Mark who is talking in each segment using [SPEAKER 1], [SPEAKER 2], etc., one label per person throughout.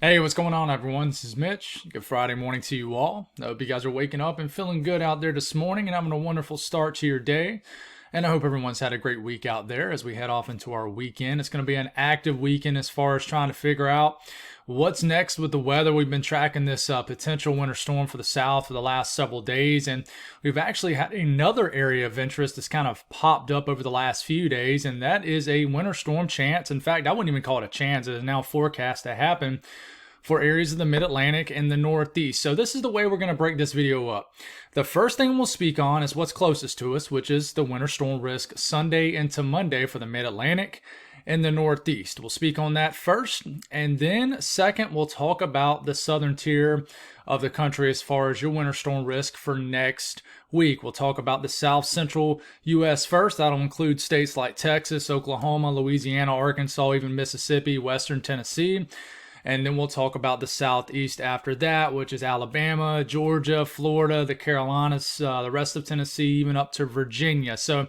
[SPEAKER 1] Hey, what's going on, everyone? This is Mitch. Good Friday morning to you all. I hope you guys are waking up and feeling good out there this morning and having a wonderful start to your day. And I hope everyone's had a great week out there as we head off into our weekend. It's going to be an active weekend as far as trying to figure out what's next with the weather. We've been tracking this potential winter storm for the south for the last several days, and we've actually had another area of interest that's kind of popped up over the last few days, and that is a winter storm chance. In fact, I wouldn't even call it a chance. It is now forecast to happen for areas of the mid-Atlantic and the Northeast. So this is the way we're going to break this video up. The first thing we'll speak on is what's closest to us, which is the winter storm risk Sunday into Monday for the mid-Atlantic and the Northeast. We'll speak on that first, and then second, we'll talk about the southern tier of the country as far as your winter storm risk for next week. We'll talk about the south central U.S. first. That'll include states like Texas, Oklahoma, Louisiana, Arkansas, even Mississippi, western Tennessee. And then we'll talk about the southeast after that, which is Alabama, Georgia, Florida, the Carolinas, the rest of Tennessee, even up to Virginia. So,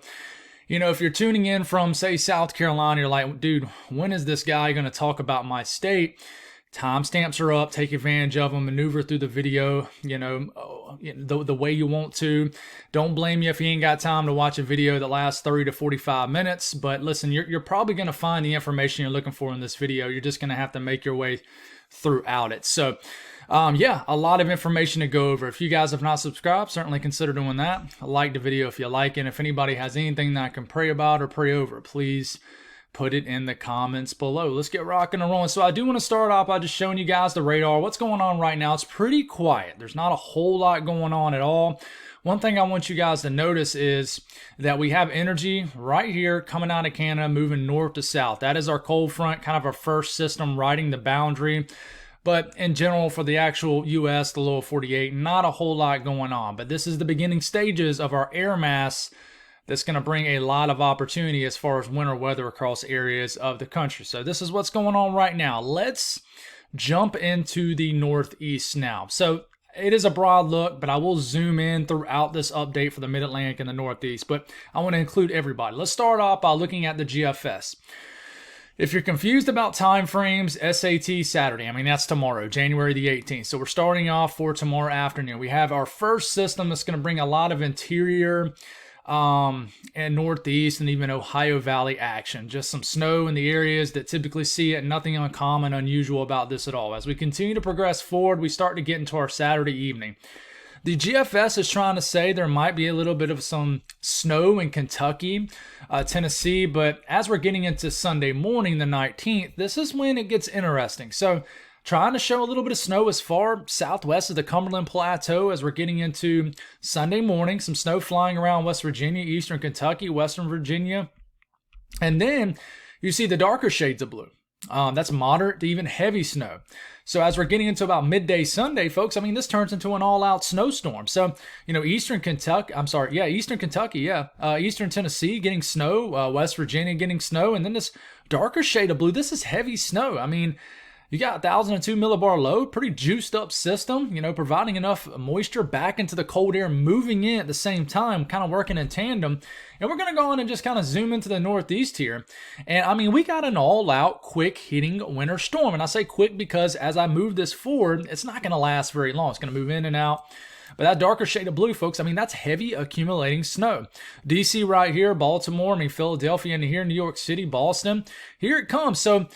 [SPEAKER 1] if you're tuning in from, say, South Carolina, you're like, dude, when is this guy going to talk about my state? Timestamps are up. Take advantage of them. Maneuver through the video, the way you want to. Don't blame you if you ain't got time to watch a video that lasts 30 to 45 minutes. But listen, you're probably going to find the information you're looking for in this video. You're just going to have to make your way throughout it. So, a lot of information to go over. If you guys have not subscribed, certainly consider doing that. Like the video if you like it. If anybody has anything that I can pray about or pray over, please put it in the comments below. Let's get rocking and rolling. So I do want to start off by just showing you guys the radar. What's going on right now? It's pretty quiet. There's not a whole lot going on at all. One thing I want you guys to notice is that we have energy right here coming out of Canada, moving north to south. That is our cold front, kind of our first system riding the boundary. But in general, for the actual U.S., the lower 48, not a whole lot going on. But this is the beginning stages of our air mass that's going to bring a lot of opportunity as far as winter weather across areas of the country. So this is what's going on right now. Let's jump into the Northeast now. So it is a broad look, but I will zoom in throughout this update for the Mid-Atlantic and the Northeast. But I want to include everybody. Let's start off by looking at the GFS. If you're confused about time frames, SAT Saturday. That's tomorrow, January the 18th. So we're starting off for tomorrow afternoon. We have our first system that's going to bring a lot of interior and Northeast and even Ohio Valley action. Just some snow in the areas that typically see it. Nothing uncommon, unusual about this at all. As we continue to progress forward, we start to get into our Saturday evening. The GFS is trying to say there might be a little bit of some snow in Kentucky, Tennessee, but as we're getting into Sunday morning, the 19th, this is when it gets interesting. So trying to show a little bit of snow as far southwest of the Cumberland Plateau as we're getting into Sunday morning. Some snow flying around West Virginia, eastern Kentucky, western Virginia. And then you see the darker shades of blue. That's moderate to even heavy snow. So as we're getting into about midday Sunday, folks, this turns into an all-out snowstorm. So, eastern Kentucky, eastern Tennessee getting snow, West Virginia getting snow, and then this darker shade of blue, this is heavy snow. You got 1,002 millibar low, pretty juiced up system, providing enough moisture back into the cold air, moving in at the same time, kind of working in tandem. And we're going to go on and just kind of zoom into the Northeast here. And we got an all-out quick hitting winter storm. And I say quick because as I move this forward, it's not going to last very long. It's going to move in and out. But that darker shade of blue, folks, that's heavy accumulating snow. DC right here, Baltimore, Philadelphia into here, New York City, Boston. Here it comes. So,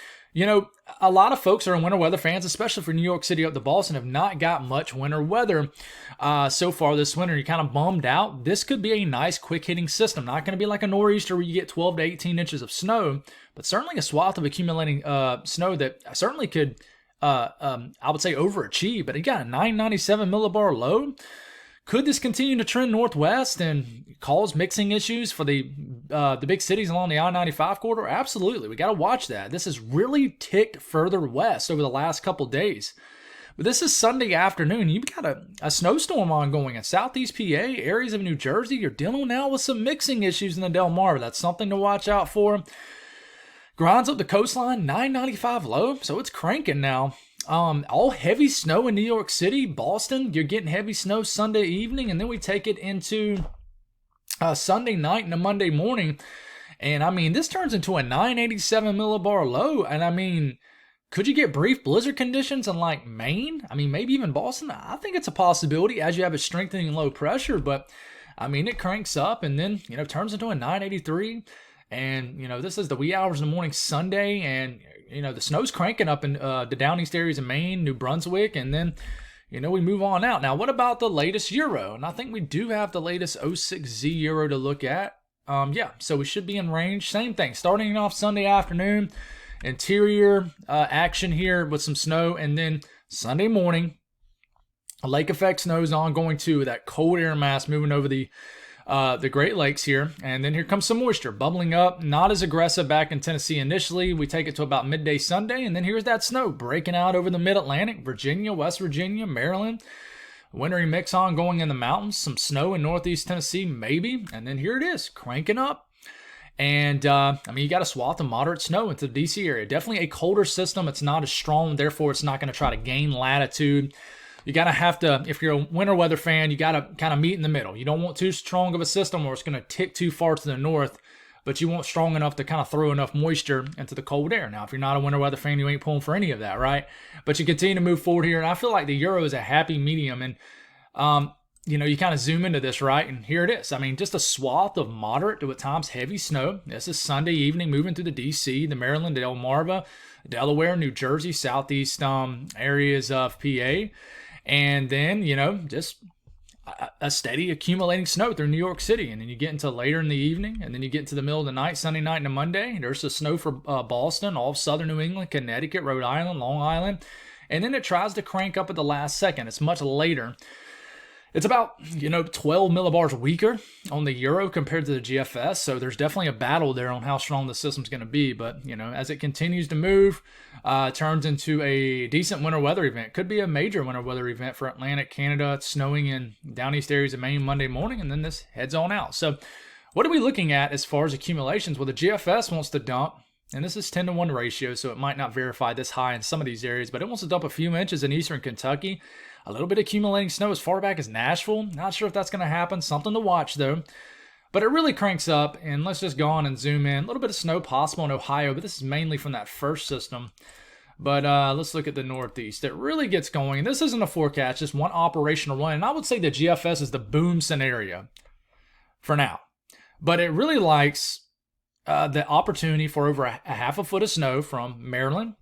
[SPEAKER 1] a lot of folks are winter weather fans, especially for New York City up to Boston, have not got much winter weather so far this winter. You're kind of bummed out. This could be a nice quick hitting system. Not going to be like a nor'easter where you get 12 to 18 inches of snow, but certainly a swath of accumulating snow that certainly could, I would say, overachieve. But it got a 997 millibar low. Could this continue to trend northwest and cause mixing issues for the big cities along the I-95 corridor? Absolutely. We got to watch that. This has really ticked further west over the last couple days. But this is Sunday afternoon. You've got a snowstorm ongoing in southeast PA, areas of New Jersey. You're dealing now with some mixing issues in the Delmarva. That's something to watch out for. Grinds up the coastline, 995 low, so it's cranking now. All heavy snow in New York City, Boston. You're getting heavy snow Sunday evening, and then we take it into Sunday night and a Monday morning. And this turns into a 987 millibar low. And Could you get brief blizzard conditions in like Maine? I mean, maybe even Boston. I think it's a possibility as you have a strengthening low pressure, but I mean, it cranks up and then, turns into a 983. And, this is the wee hours in the morning Sunday. And, the snow's cranking up in the down east areas of Maine, New Brunswick. And then, we move on out. Now, what about the latest Euro? And I think we do have the latest 06Z Euro to look at. Yeah, so we should be in range. Same thing, starting off Sunday afternoon. Interior action here with some snow, and then Sunday morning, a lake effect snow's ongoing too. That cold air mass moving over the Great Lakes here, and then here comes some moisture bubbling up. Not as aggressive back in Tennessee initially. We take it to about midday Sunday, and then here's that snow breaking out over the Mid-Atlantic, Virginia, West Virginia, Maryland. Wintry mix ongoing in the mountains. Some snow in Northeast Tennessee, maybe, and then here it is cranking up. And, you got a swath of moderate snow into the DC area. Definitely a colder system. It's not as strong, therefore it's not going to try to gain latitude. You got to have to, if you're a winter weather fan, you got to kind of meet in the middle. You don't want too strong of a system or it's going to tick too far to the north, but you want strong enough to kind of throw enough moisture into the cold air. Now, if you're not a winter weather fan, you ain't pulling for any of that, right? But you continue to move forward here, and I feel like the Euro is a happy medium, and you kind of zoom into this, right? And here it is. I mean, just a swath of moderate to at times heavy snow. This is Sunday evening, moving through the DC, the Maryland, Delmarva, Delaware, New Jersey, southeast areas of PA. And then, just a steady accumulating snow through New York City. And then you get into later in the evening, and then you get into the middle of the night, Sunday night into Monday. There's the snow for Boston, all of southern New England, Connecticut, Rhode Island, Long Island. And then it tries to crank up at the last second. It's much later. It's about, 12 millibars weaker on the Euro compared to the GFS. So there's definitely a battle there on how strong the system's going to be. But, as it continues to move, turns into a decent winter weather event. Could be a major winter weather event for Atlantic Canada. It's snowing in down east areas of Maine Monday morning, and then this heads on out. So what are we looking at as far as accumulations? Well, the GFS wants to dump, and this is 10-to-1 ratio, so it might not verify this high in some of these areas, but it wants to dump a few inches in eastern Kentucky. A little bit of accumulating snow as far back as Nashville. Not sure if that's going to happen. Something to watch, though. But it really cranks up, and let's just go on and zoom in. A little bit of snow possible in Ohio, but this is mainly from that first system. But let's look at the Northeast. It really gets going, and this isn't a forecast, just one operational run. And I would say the GFS is the boom scenario for now. But it really likes the opportunity for over a half a foot of snow from Maryland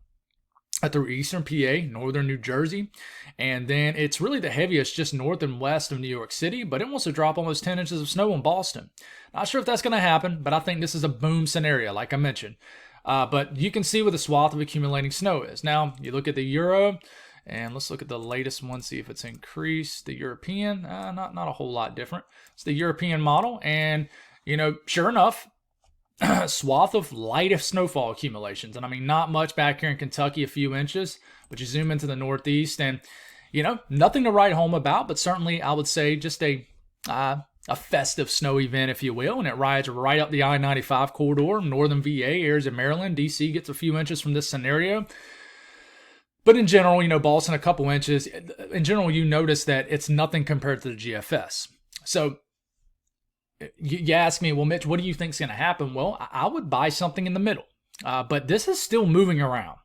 [SPEAKER 1] through eastern PA, northern New Jersey, and then it's really the heaviest just north and west of New York City, but it wants to drop almost 10 inches of snow in Boston. Not sure if that's going to happen, but I think this is a boom scenario, like I mentioned. But you can see what the swath of accumulating snow is. Now, you look at the Euro, and let's look at the latest one, see if it's increased. The European, not a whole lot different. It's the European model, and, sure enough, swath of lightest snowfall accumulations. And I mean, not much back here in Kentucky, a few inches, but you zoom into the Northeast and, nothing to write home about, but certainly I would say just a festive snow event, if you will. And it rides right up the I-95 corridor, northern VA, areas of Maryland. DC gets a few inches from this scenario. But in general, Boston, a couple inches. In general, you notice that it's nothing compared to the GFS. So you ask me, well, Mitch, what do you think is going to happen? Well, I would buy something in the middle. But this is still moving around.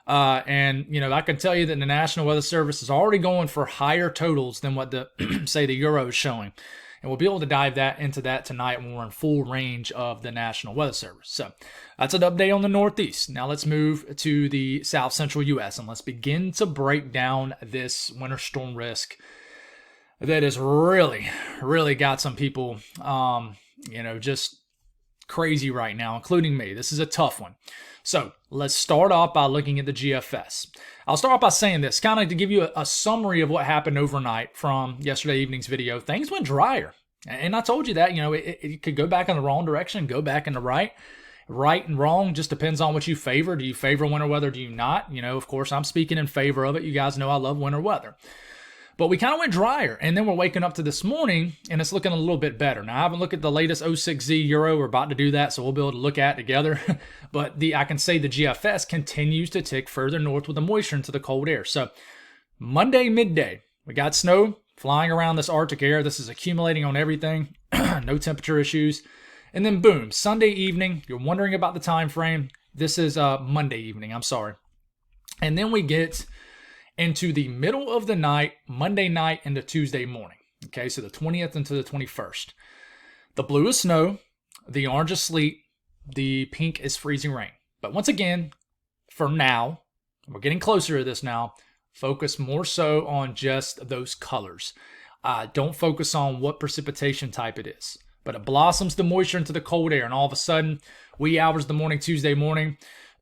[SPEAKER 1] And I can tell you that the National Weather Service is already going for higher totals than what the, say, the Euro is showing. And we'll be able to dive into that tonight when we're in full range of the National Weather Service. So that's an update on the Northeast. Now let's move to the South Central U.S. and let's begin to break down this winter storm risk that has really, really got some people, just crazy right now, including me. This is a tough one. So let's start off by looking at the GFS. I'll start off by saying this, kind of to give you a summary of what happened overnight from yesterday evening's video. Things went drier. And I told you that, it could go back in the wrong direction, go back in the right. Right and wrong just depends on what you favor. Do you favor winter weather? Do you not? Of course, I'm speaking in favor of it. You guys know I love winter weather. But we kind of went drier, and then we're waking up to this morning, and it's looking a little bit better. Now, I haven't looked at the latest 06Z Euro. We're about to do that, so we'll be able to look at it together. But I can say the GFS continues to tick further north with the moisture into the cold air. So Monday midday, we got snow flying around this Arctic air. This is accumulating on everything. No temperature issues. And then boom, Sunday evening, you're wondering about the time frame. This is Monday evening, I'm sorry. And then we get into the middle of the night, Monday night into Tuesday morning. Okay, so the 20th into the 21st. The blue is snow, the orange is sleet, the pink is freezing rain. But once again, for now, we're getting closer to this now, focus more so on just those colors. Don't focus on what precipitation type it is. But it blossoms the moisture into the cold air, and all of a sudden, wee hours of the morning, Tuesday morning,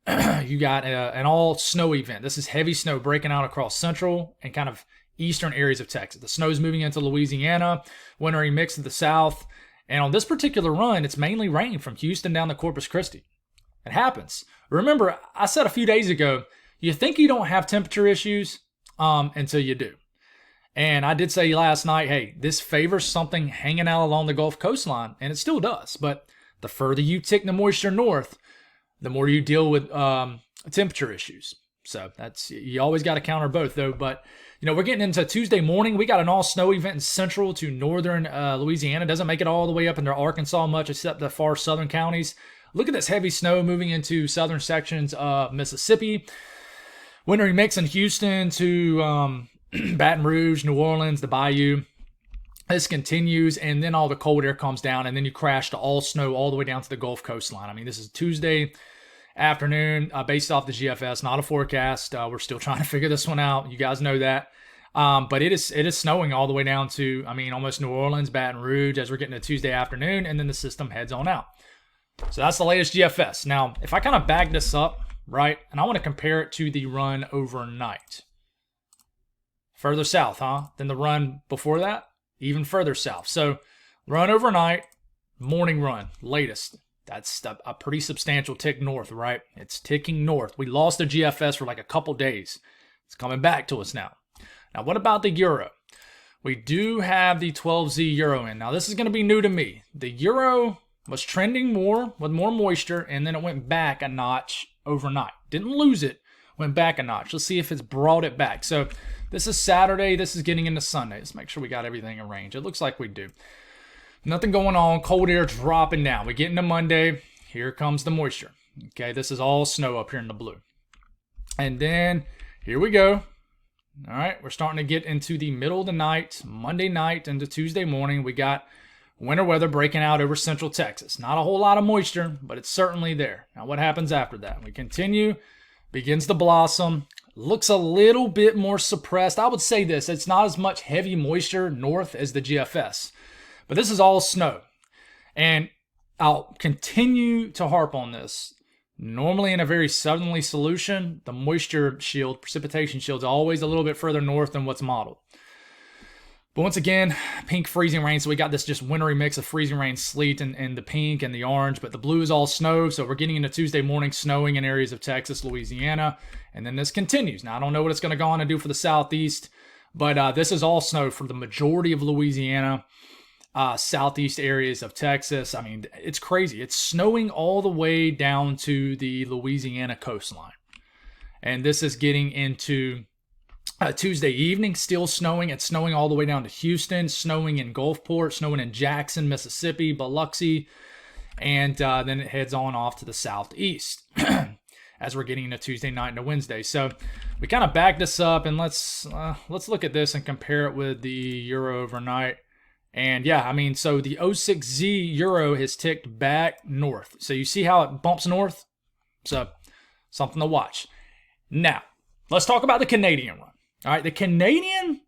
[SPEAKER 1] you got an all snow event. This is heavy snow breaking out across central and kind of eastern areas of Texas. The snow's moving into Louisiana, wintry mix to the south. And on this particular run, it's mainly rain from Houston down to Corpus Christi. It happens. Remember, I said a few days ago, you think you don't have temperature issues until you do. And I did say last night, hey, this favors something hanging out along the Gulf coastline, and it still does. But the further you tick the moisture north, the more you deal with temperature issues. So you always got to counter both, though. But we're getting into Tuesday morning. We got an all snow event in central to northern Louisiana. Doesn't make it all the way up into Arkansas much, except the far southern counties. Look at this heavy snow moving into southern sections of Mississippi. Wintry mix in Houston to Baton Rouge, New Orleans, the Bayou. This continues, and then all the cold air comes down, and then you crash to all snow all the way down to the Gulf coastline. I mean, this is Tuesday afternoon, based off the GFS, not a forecast. We're still trying to figure this one out. You guys know that. But it is snowing all the way down to, almost New Orleans, Baton Rouge, as we're getting to Tuesday afternoon, and then the system heads on out. So that's the latest GFS. Now, if I kind of bag this up, right, and I want to compare it to the run overnight. Further south, than the run before that? Even further south. So, run overnight, morning run, latest. That's a pretty substantial tick north, right? It's ticking north. We lost the GFS for like a couple days. It's coming back to us now. Now, what about the Euro? We do have the 12Z Euro in. Now, this is going to be new to me. The Euro was trending more with more moisture, and then it went back a notch overnight. Didn't lose it, went back a notch. Let's see if it's brought it back. So, this is Saturday. This is getting into Sunday. Let's make sure we got everything arranged. It looks like we do. Nothing going on. Cold air dropping down. We get into Monday. Here comes the moisture. Okay, this is all snow up here in the blue. And then, here we go. All right, we're starting to get into the middle of the night, Monday night into Tuesday morning. We got winter weather breaking out over central Texas. Not a whole lot of moisture, but it's certainly there. Now, what happens after that? We continue. Begins to blossom. Looks a little bit more suppressed. I would say this. It's not as much heavy moisture north as the GFS. But this is all snow. And I'll continue to harp on this. Normally in a very southerly solution, the moisture shield, precipitation shield, is always a little bit further north than what's modeled. But once again, pink freezing rain. So we got this just wintry mix of freezing rain, sleet, and the pink and the orange. But the blue is all snow. So we're getting into Tuesday morning snowing in areas of Texas, Louisiana. And then this continues. Now, I don't know what it's going to go on and do for the southeast. But this is all snow for the majority of Louisiana. Southeast areas of Texas. I mean, it's crazy. It's snowing all the way down to the Louisiana coastline. And this is getting into Tuesday evening, still snowing. It's snowing all the way down to Houston, snowing in Gulfport, snowing in Jackson, Mississippi, Biloxi, and then it heads on off to the southeast as we're getting into Tuesday night into Wednesday. So we kind of back this up, and let's look at this and compare it with the Euro overnight. And yeah, I mean, so the 06Z Euro has ticked back north. So you see how it bumps north? So something to watch. Now, let's talk about the Canadian run. All right, the Canadian,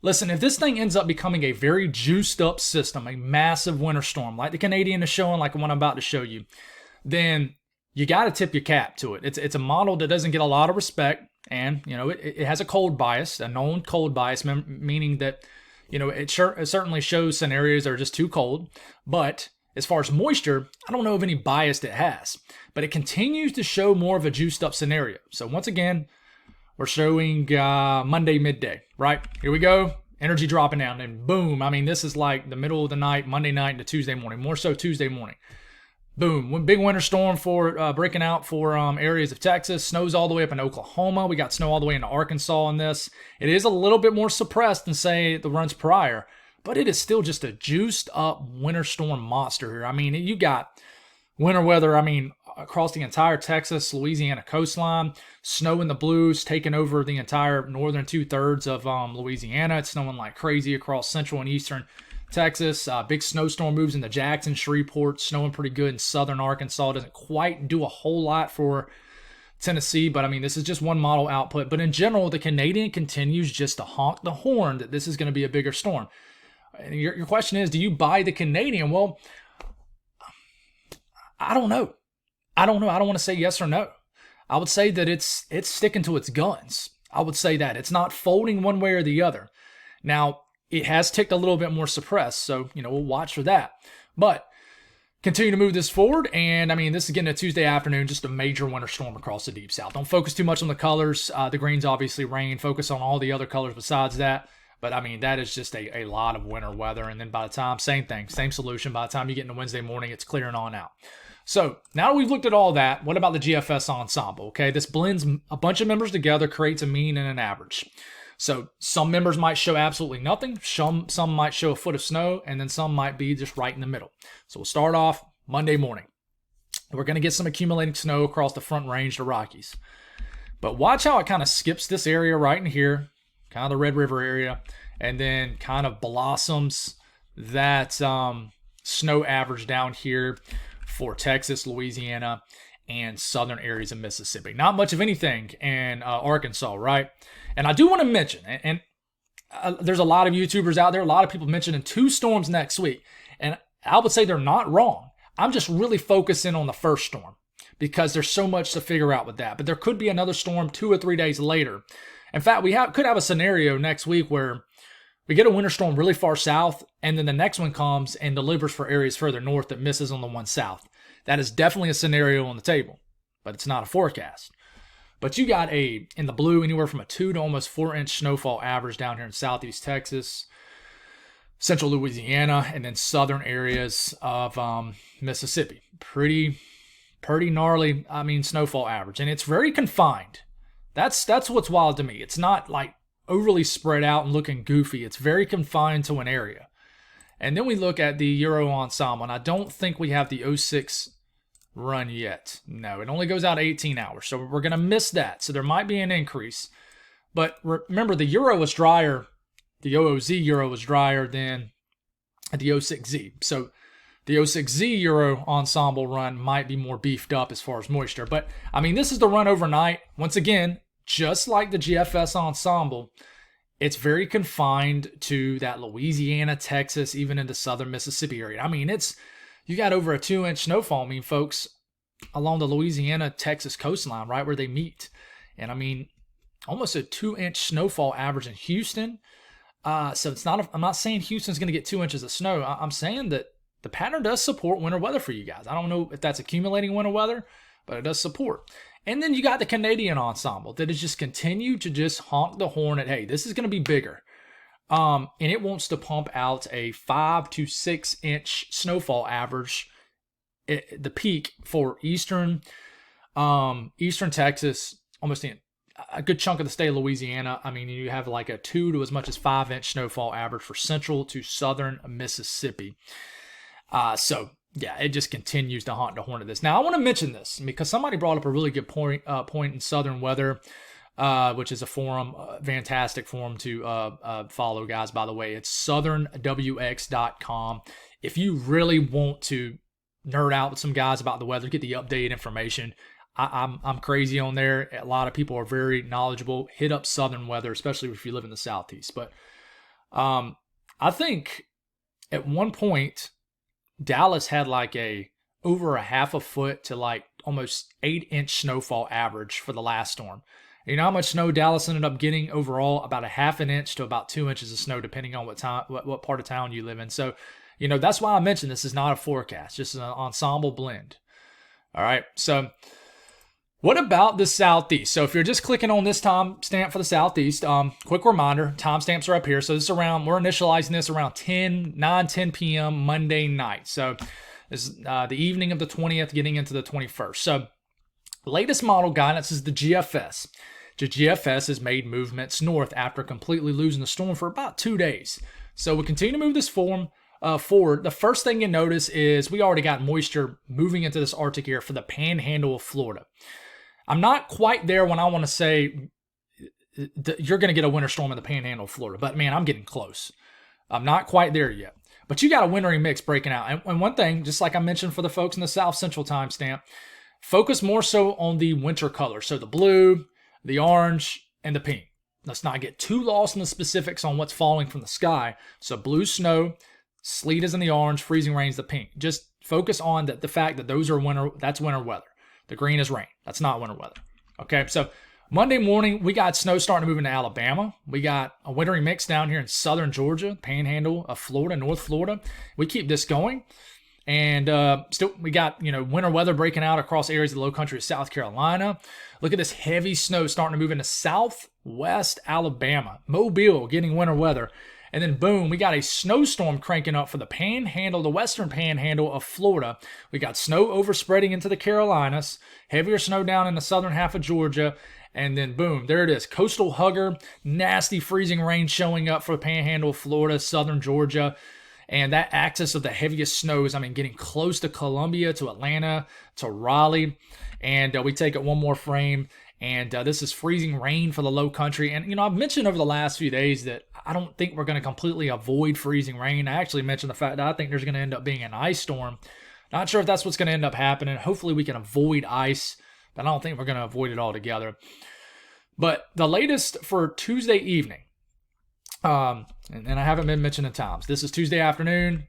[SPEAKER 1] listen, if this thing ends up becoming a very juiced up system, a massive winter storm, like the Canadian is showing, like the one I'm about to show you, then you got to tip your cap to it. It's a model that doesn't get a lot of respect, and, it has a cold bias, a known cold bias, meaning that, it certainly shows scenarios that are just too cold. But as far as moisture, I don't know of any bias it has. But it continues to show more of a juiced up scenario. So once again, we're showing Monday midday, right? Here we go. Energy dropping down, and boom. I mean, this is like the middle of the night, Monday night into Tuesday morning. More so Tuesday morning. Boom. Big winter storm for breaking out for areas of Texas. Snow's all the way up in Oklahoma. We got snow all the way into Arkansas on this. It is a little bit more suppressed than, say, the runs prior, but it is still just a juiced up winter storm monster here. I mean, you got Winter weather, I mean, across the entire Texas, Louisiana coastline. Snow in the blues, taking over the entire northern 2/3 of Louisiana. It's snowing like crazy across central and eastern Texas. Big snowstorm moves into Jackson, Shreveport, snowing pretty good in southern Arkansas. Doesn't quite do a whole lot for Tennessee, but I mean, this is just one model output. But in general, the Canadian continues just to honk the horn that this is going to be a bigger storm. And your question is, do you buy the Canadian? Well, I don't know. I don't want to say yes or no. I would say that it's sticking to its guns. I would say that. It's not folding one way or the other. Now, it has ticked a little bit more suppressed, so, we'll watch for that. But continue to move this forward, and I mean, this is getting a Tuesday afternoon, just a major winter storm across the deep south. Don't focus too much on the colors. The greens obviously rain. Focus on all the other colors besides that. But I mean, that is just a lot of winter weather. And then by the time, same thing, same solution. By the time you get into Wednesday morning, it's clearing on out. So now we've looked at all that, what about the GFS ensemble? Okay, this blends a bunch of members together, creates a mean and an average. So some members might show absolutely nothing, some might show a foot of snow, and then some might be just right in the middle. So we'll start off Monday morning. We're going to get some accumulating snow across the Front Range, the Rockies. But watch how it kind of skips this area right in here, kind of the Red River area, and then kind of blossoms that snow average down here for Texas, Louisiana, and southern areas of Mississippi. Not much of anything in Arkansas, right? And I do want to mention, and there's a lot of YouTubers out there, a lot of people mentioning 2 storms next week. And I would say they're not wrong. I'm just really focusing on the first storm because there's so much to figure out with that. But there could be another storm 2 or 3 days later. In fact, we could have a scenario next week where we get a winter storm really far south, and then the next one comes and delivers for areas further north that misses on the one south. That is definitely a scenario on the table, but it's not a forecast. But you got in the blue, anywhere from a 2 to almost 4-inch snowfall average down here in southeast Texas, central Louisiana, and then southern areas of Mississippi. Pretty gnarly, snowfall average. And it's very confined. That's what's wild to me. It's not like overly spread out and looking goofy. It's very confined to an area. And then we look at the Euro ensemble, and I don't think we have the 06 run yet. No, it only goes out 18 hours, so we're going to miss that. So there might be an increase. But remember, the Euro was drier. The OOZ Euro was drier than the 06Z. So the 06Z Euro ensemble run might be more beefed up as far as moisture. But, this is the run overnight. Once again, just like the GFS ensemble, it's very confined to that Louisiana, Texas, even into southern Mississippi area. You got over a 2-inch snowfall, folks, along the Louisiana, Texas coastline, right where they meet. And almost a 2-inch snowfall average in Houston. So it's not, I'm not saying Houston's going to get 2 inches of snow. I'm saying that the pattern does support winter weather for you guys. I don't know if that's accumulating winter weather, but it does support. And then you got the Canadian ensemble that has just continued to just honk the horn at, hey, this is going to be bigger. And it wants to pump out a 5 to 6 inch snowfall average at the peak for eastern Texas, almost a good chunk of the state of Louisiana. You have like a 2 to as much as 5 inch snowfall average for central to southern Mississippi. So yeah, it just continues to honk the horn of this. Now, I want to mention this because somebody brought up a really good point in Southern Weather, which is a forum, fantastic forum to follow, guys, by the way. It's southernwx.com. If you really want to nerd out with some guys about the weather, get the updated information, I'm crazy on there. A lot of people are very knowledgeable. Hit up Southern Weather, especially if you live in the Southeast. But I think at one point, Dallas had like over a half a foot to like almost 8-inch snowfall average for the last storm. You know how much snow Dallas ended up getting overall? About a half an inch to about 2 inches of snow, depending on what part of town you live in. So, that's why I mentioned this is not a forecast, just an ensemble blend. All right. So what about the Southeast? So if you're just clicking on this timestamp for the Southeast, quick reminder, timestamps are up here. So this is we're initializing this around 10 p.m. Monday night. So this is the evening of the 20th, getting into the 21st. So latest model guidance is the GFS. The GFS has made movements north after completely losing the storm for about 2 days. So we continue to move this form. forward, the first thing you notice is we already got moisture moving into this Arctic air for the panhandle of Florida. I'm not quite there when I want to say you're going to get a winter storm in the panhandle of Florida, but man, I'm getting close. I'm not quite there yet. But you got a wintry mix breaking out. And one thing, just like I mentioned for the folks in the South Central timestamp, focus more so on the winter colors. So the blue, the orange, and the pink. Let's not get too lost in the specifics on what's falling from the sky. So blue snow, sleet is in the orange, freezing rain is the pink. Just focus on the fact that those are winter. That's winter weather. The green is rain. That's not winter weather. Okay, so Monday morning, we got snow starting to move into Alabama. We got a wintry mix down here in southern Georgia, panhandle of Florida, North Florida. We keep this going. And still, we got, winter weather breaking out across areas of the low country of South Carolina. Look at this heavy snow starting to move into southwest Alabama. Mobile getting winter weather. And then boom, we got a snowstorm cranking up for the panhandle, the western panhandle of Florida. We got snow overspreading into the Carolinas, heavier snow down in the southern half of Georgia. And then boom, there it is. Coastal hugger, nasty freezing rain showing up for the panhandle of Florida, southern Georgia. And that axis of the heaviest snows, getting close to Columbia, to Atlanta, to Raleigh. And we take it one more frame. And this is freezing rain for the low country. And, I've mentioned over the last few days that I don't think we're going to completely avoid freezing rain. I actually mentioned the fact that I think there's going to end up being an ice storm. Not sure if that's what's going to end up happening. Hopefully we can avoid ice, but I don't think we're going to avoid it altogether. But the latest for Tuesday evening, and I haven't been mentioning times. This is Tuesday afternoon.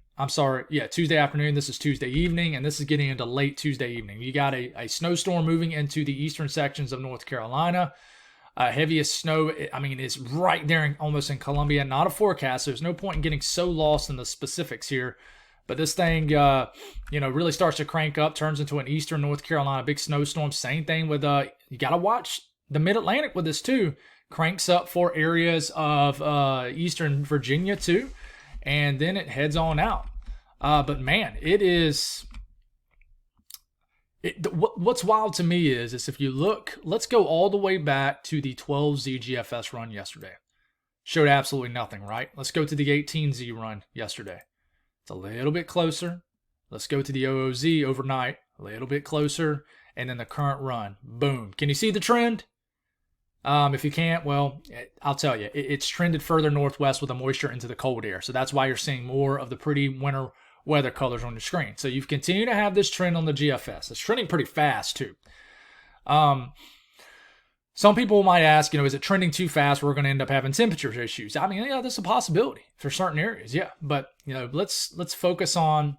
[SPEAKER 1] Tuesday afternoon. This is Tuesday evening, and this is getting into late Tuesday evening. You got a snowstorm moving into the eastern sections of North Carolina. Heaviest snow, is right there, almost in Columbia. Not a forecast. So there's no point in getting so lost in the specifics here. But this thing, really starts to crank up, turns into an eastern North Carolina big snowstorm. Same thing with, you got to watch the Mid-Atlantic with this too. Cranks up for areas of eastern Virginia too, and then it heads on out. But man, what's wild to me is if you look, let's go all the way back to the 12Z GFS run yesterday. Showed absolutely nothing, right? Let's go to the 18Z run yesterday. It's a little bit closer. Let's go to the OOZ overnight, a little bit closer, and then the current run. Boom. Can you see the trend? If you can't, well, I'll tell you, it's trended further northwest with the moisture into the cold air. So that's why you're seeing more of the pretty winter weather colors on your screen. So you've continued to have this trend on the GFS. It's trending pretty fast too. Some people might ask, is it trending too fast? We're going to end up having temperature issues. That's a possibility for certain areas. Yeah. But, let's not focus on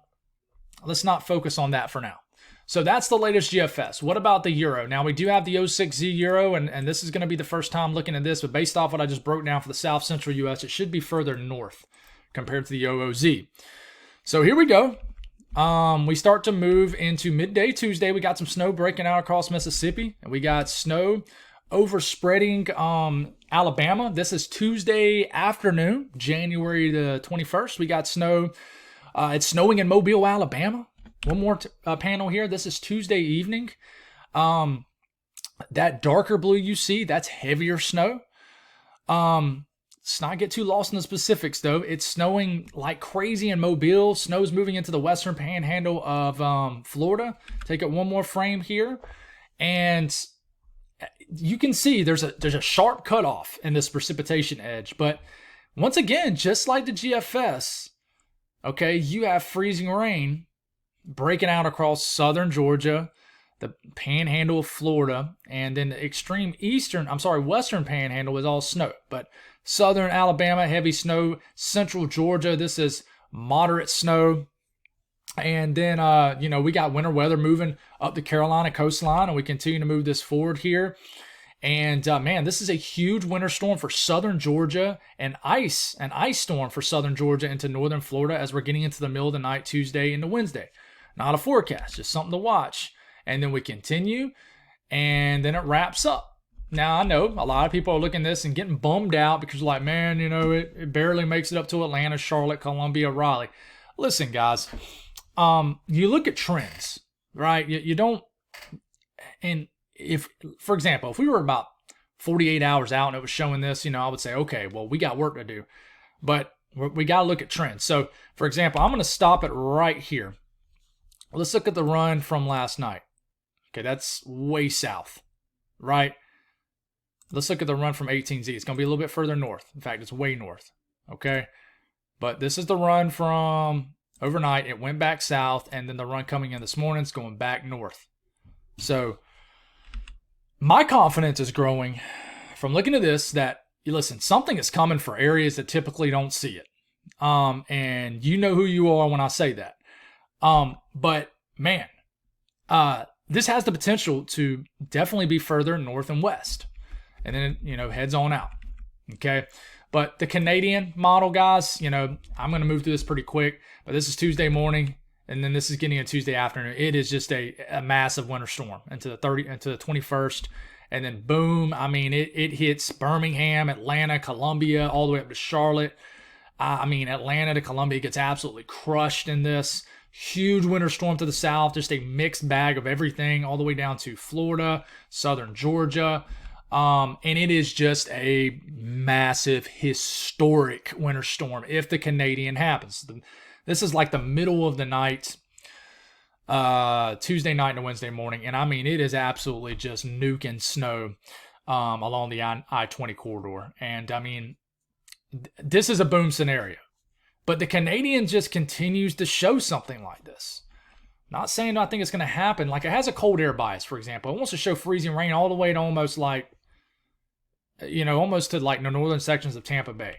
[SPEAKER 1] that for now. So that's the latest GFS. What about the Euro? Now, we do have the 06Z Euro, and this is going to be the first time looking at this, but based off what I just broke down for the South Central U.S., it should be further north compared to the OOZ. So here we go. We start to move into midday Tuesday. We got some snow breaking out across Mississippi, and we got snow overspreading Alabama. This is Tuesday afternoon, January the 21st. We got snow. It's snowing in Mobile, Alabama. One more panel here. This is Tuesday evening. That darker blue you see, that's heavier snow. Let's not get too lost in the specifics, though. It's snowing like crazy in Mobile. Snow's moving into the western panhandle of Florida. Take it one more frame here. And you can see there's a sharp cutoff in this precipitation edge. But once again, just like the GFS, okay, you have freezing rain breaking out across southern Georgia, the panhandle of Florida, and then the western panhandle is all snow. But southern Alabama, heavy snow. Central Georgia, this is moderate snow. And then, we got winter weather moving up the Carolina coastline, and we continue to move this forward here. And, this is a huge winter storm for southern Georgia, and an ice storm for southern Georgia into northern Florida as we're getting into the middle of the night, Tuesday into Wednesday. Not a forecast, just something to watch. And then we continue, and then it wraps up. Now, I know a lot of people are looking at this and getting bummed out because like, man, it barely makes it up to Atlanta, Charlotte, Columbia, Raleigh. Listen, guys, you look at trends, right? You don't, and if, for example, if we were about 48 hours out and it was showing this, I would say, okay, well, we got work to do. But We got to look at trends. So, for example, I'm going to stop it right here. Let's look at the run from last night. Okay, that's way south, right? Let's look at the run from 18Z. It's going to be a little bit further north. In fact, it's way north, okay? But this is the run from overnight. It went back south, and then the run coming in this morning is going back north. So my confidence is growing from looking at this that, listen, something is coming for areas that typically don't see it. And you know who you are when I say that. But man, this has the potential to definitely be further north and west. And then, heads on out. Okay. But the Canadian model, guys, I'm going to move through this pretty quick, but this is Tuesday morning, and then this is getting a Tuesday afternoon. It is just a massive winter storm into the 21st. And then boom, it hits Birmingham, Atlanta, Columbia, all the way up to Charlotte. Atlanta to Columbia gets absolutely crushed in this. Huge winter storm to the south, just a mixed bag of everything, all the way down to Florida, southern Georgia. And it is just a massive, historic winter storm if the Canadian happens. This is like the middle of the night, Tuesday night to Wednesday morning. And it is absolutely just nuking snow along the I-20 corridor. And this is a boom scenario. But the Canadian just continues to show something like this. Not saying I think it's going to happen. Like, it has a cold air bias, for example. It wants to show freezing rain all the way to almost to like the northern sections of Tampa Bay.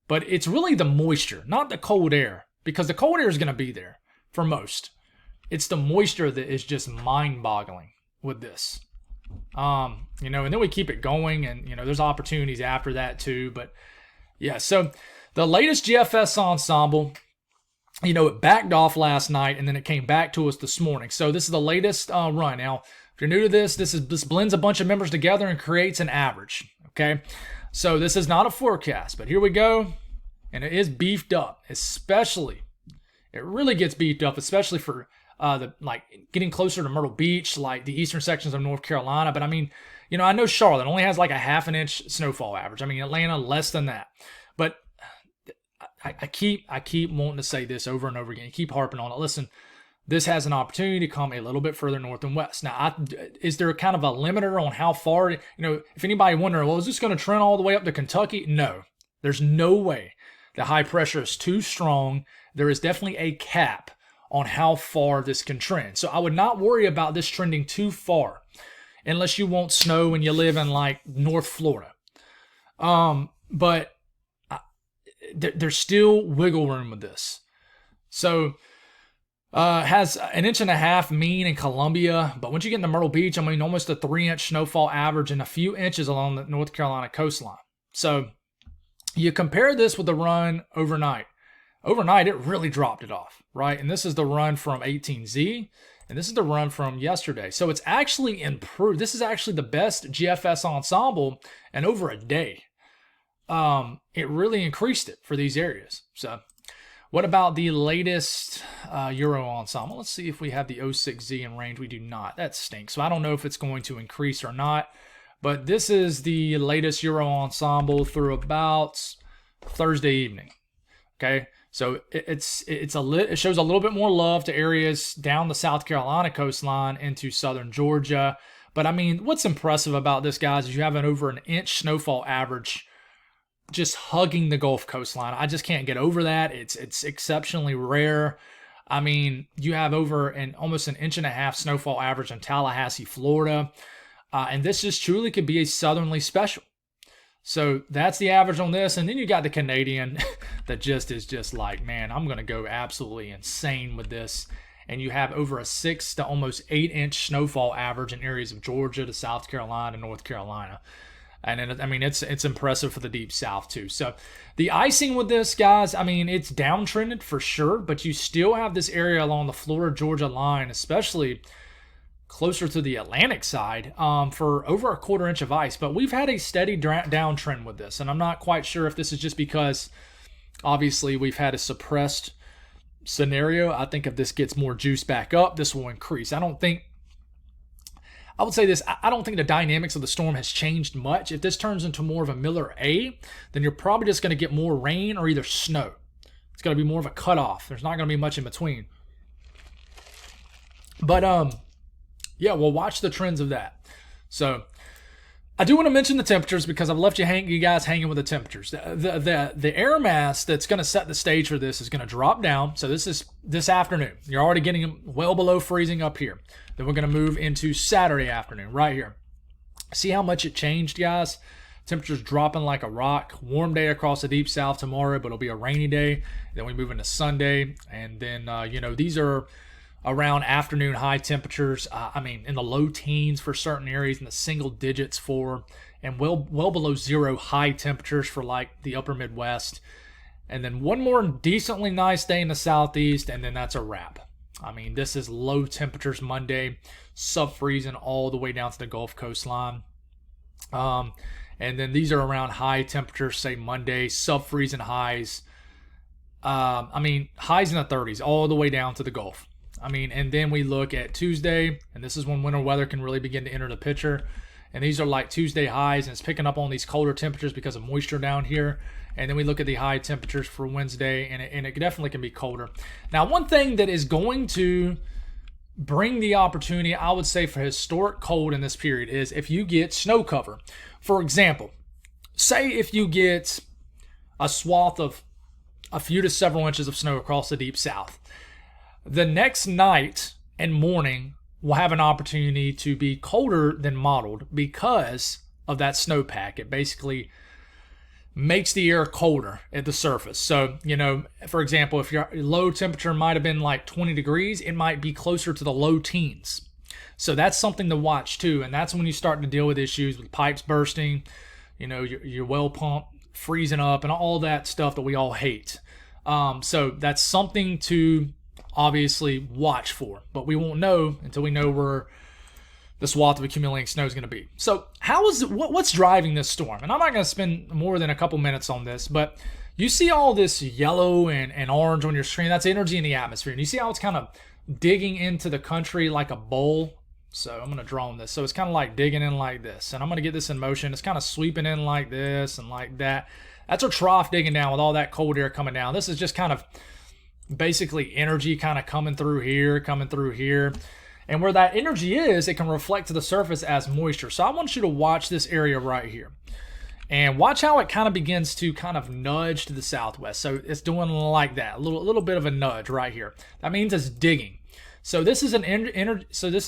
[SPEAKER 1] But it's really the moisture, not the cold air, because the cold air is going to be there for most. It's the moisture that is just mind-boggling with this. And then we keep it going, and, there's opportunities after that too. But yeah, so the latest GFS ensemble, it backed off last night, and then it came back to us this morning. So this is the latest run. Now, if you're new to this, this blends a bunch of members together and creates an average. Okay, so this is not a forecast, but here we go, and it is beefed up. It really gets beefed up, especially for getting closer to Myrtle Beach, like the eastern sections of North Carolina. But I know Charlotte only has like a half an inch snowfall average. Atlanta less than that. But I keep wanting to say this over and over again. Keep harping on it. Listen, this has an opportunity to come a little bit further north and west. Now, is there kind of a limiter on how far? If anybody wondering, well, is this going to trend all the way up to Kentucky? No, there's no way. The high pressure is too strong. There is definitely a cap on how far this can trend. So I would not worry about this trending too far, unless you want snow and you live in like North Florida. But there's still wiggle room with this. So has an 1.5 inch mean in Columbia, but once you get into Myrtle Beach, almost a 3-inch snowfall average and a few inches along the North Carolina coastline. So you compare this with the run overnight. Overnight, it really dropped it off, right? And this is the run from 18Z, and this is the run from yesterday. So it's actually improved. This is actually the best GFS ensemble in over a day. It really increased it for these areas. So what about the latest Euro ensemble? Let's see if we have the 06Z in range. We do not. That stinks. So I don't know if it's going to increase or not. But this is the latest Euro ensemble through about Thursday evening. Okay, so it shows a little bit more love to areas down the South Carolina coastline into southern Georgia. But what's impressive about this, guys, is you have an over an inch snowfall average just hugging the Gulf coastline. I just can't get over that. It's exceptionally rare. You have over almost an 1.5 inch snowfall average in Tallahassee, Florida. And this just truly could be a southerly special. So that's the average on this. And then you got the Canadian that is just like, man, I'm going to go absolutely insane with this. And you have over a 6 to almost 8 inch snowfall average in areas of Georgia to South Carolina, North Carolina. And it's impressive for the deep south too. So the icing with this, guys, it's downtrended for sure, but you still have this area along the Florida-Georgia line, especially closer to the Atlantic side, for over a 1/4 inch of ice. But we've had a steady downtrend with this, and I'm not quite sure if this is just because obviously we've had a suppressed scenario. I think if this gets more juice back up, this will increase. I I would say this, I don't think the dynamics of the storm has changed much. If this turns into more of a Miller A, then you're probably just going to get more rain or either snow. It's going to be more of a cutoff. There's not going to be much in between. But, yeah, we'll watch the trends of that. So, I do want to mention the temperatures because I've left you guys hanging with the temperatures. The air mass that's going to set the stage for this is going to drop down. So this is this afternoon. You're already getting well below freezing up here. Then we're going to move into Saturday afternoon right here. See how much it changed, guys? Temperatures dropping like a rock. Warm day across the deep south tomorrow, but it'll be a rainy day. Then we move into Sunday. And then, these are around afternoon high temperatures. In the low teens for certain areas, in the single digits and well below zero high temperatures for like the upper Midwest. And then one more decently nice day in the southeast, and then that's a wrap. This is low temperatures Monday, sub-freezing all the way down to the Gulf coastline. And then these are around high temperatures, say Monday, sub-freezing highs. Highs in the 30s all the way down to the Gulf. And then we look at Tuesday, and this is when winter weather can really begin to enter the picture. And these are like Tuesday highs, and it's picking up on these colder temperatures because of moisture down here. And then we look at the high temperatures for Wednesday, and it definitely can be colder. Now, one thing that is going to bring the opportunity, I would say, for historic cold in this period is if you get snow cover. For example, say if you get a swath of a few to several inches of snow across the deep south. The next night and morning will have an opportunity to be colder than modeled because of that snowpack. It basically makes the air colder at the surface. So, for example, if your low temperature might have been like 20 degrees, it might be closer to the low teens. So that's something to watch too. And that's when you start to deal with issues with pipes bursting, your well pump freezing up and all that stuff that we all hate. So that's something to obviously watch for, but we won't know until we know where the swath of accumulating snow is going to be. So what's driving this storm? And I'm not going to spend more than a couple minutes on this, but you see all this yellow and orange on your screen. That's energy in the atmosphere. And you see how it's kind of digging into the country like a bowl. So I'm going to draw on this. So it's kind of like digging in like this. And I'm going to get this in motion. It's kind of sweeping in like this and like that. That's a trough digging down with all that cold air coming down. This is just kind of basically energy kind of coming through here. And where that energy is, it can reflect to the surface as moisture. So I want you to watch this area right here. And watch how it kind of begins to kind of nudge to the southwest. So it's doing like that, a little bit of a nudge right here. That means it's digging. So this is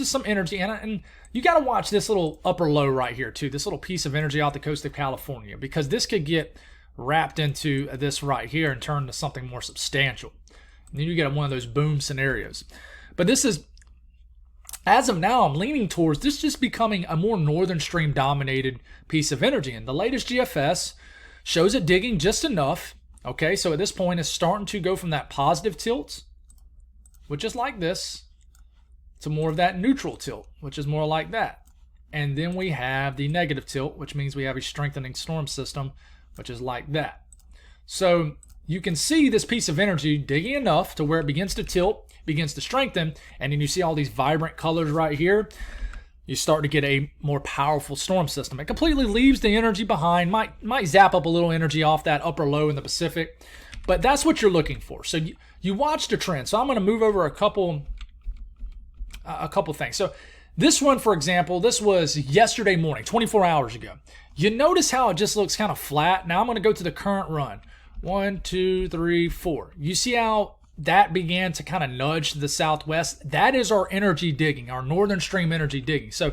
[SPEAKER 1] some energy, and you got to watch this little upper low right here too. This little piece of energy off the coast of California, because this could get wrapped into this right here and turn to something more substantial. And then you get one of those boom scenarios. But this is, as of now, I'm leaning towards this just becoming a more northern stream dominated piece of energy. And the latest GFS shows it digging just enough. Okay, so at this point, it's starting to go from that positive tilt, which is like this, to more of that neutral tilt, which is more like that. And then we have the negative tilt, which means we have a strengthening storm system, which is like that. So you can see this piece of energy digging enough to where it begins to tilt, begins to strengthen, and then you see all these vibrant colors right here. You start to get a more powerful storm system. It completely leaves the energy behind, might zap up a little energy off that upper low in the Pacific, but that's what you're looking for. So you watch the trend. So I'm going to move over a couple things. So this one, for example, this was yesterday morning, 24 hours ago. You notice how it just looks kind of flat. Now I'm going to go to the current run. 1, 2, 3, 4. You see how that began to kind of nudge to the southwest? That is our energy digging, our northern stream energy digging. So,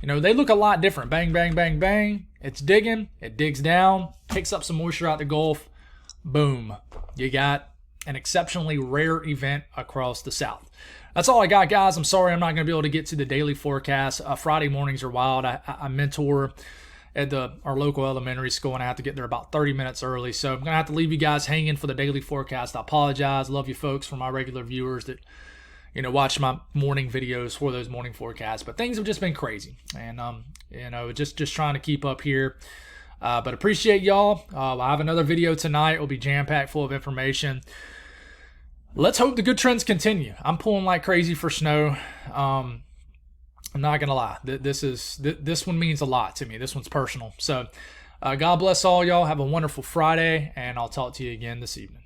[SPEAKER 1] they look a lot different. Bang, bang, bang, bang. It's digging. It digs down, picks up some moisture out the Gulf. Boom. You got an exceptionally rare event across the south. That's all I got, guys. I'm sorry I'm not going to be able to get to the daily forecast. Friday mornings are wild. I mentor at our local elementary school, and I have to get there about 30 minutes early. So I'm going to have to leave you guys hanging for the daily forecast. I apologize. Love you folks, for my regular viewers that, watch my morning videos for those morning forecasts. But things have just been crazy. And, just trying to keep up here. But appreciate y'all. I have another video tonight. It'll be jam-packed full of information. Let's hope the good trends continue. I'm pulling like crazy for snow. I'm not gonna lie. This one means a lot to me. This one's personal. So, God bless all y'all. Have a wonderful Friday, and I'll talk to you again this evening.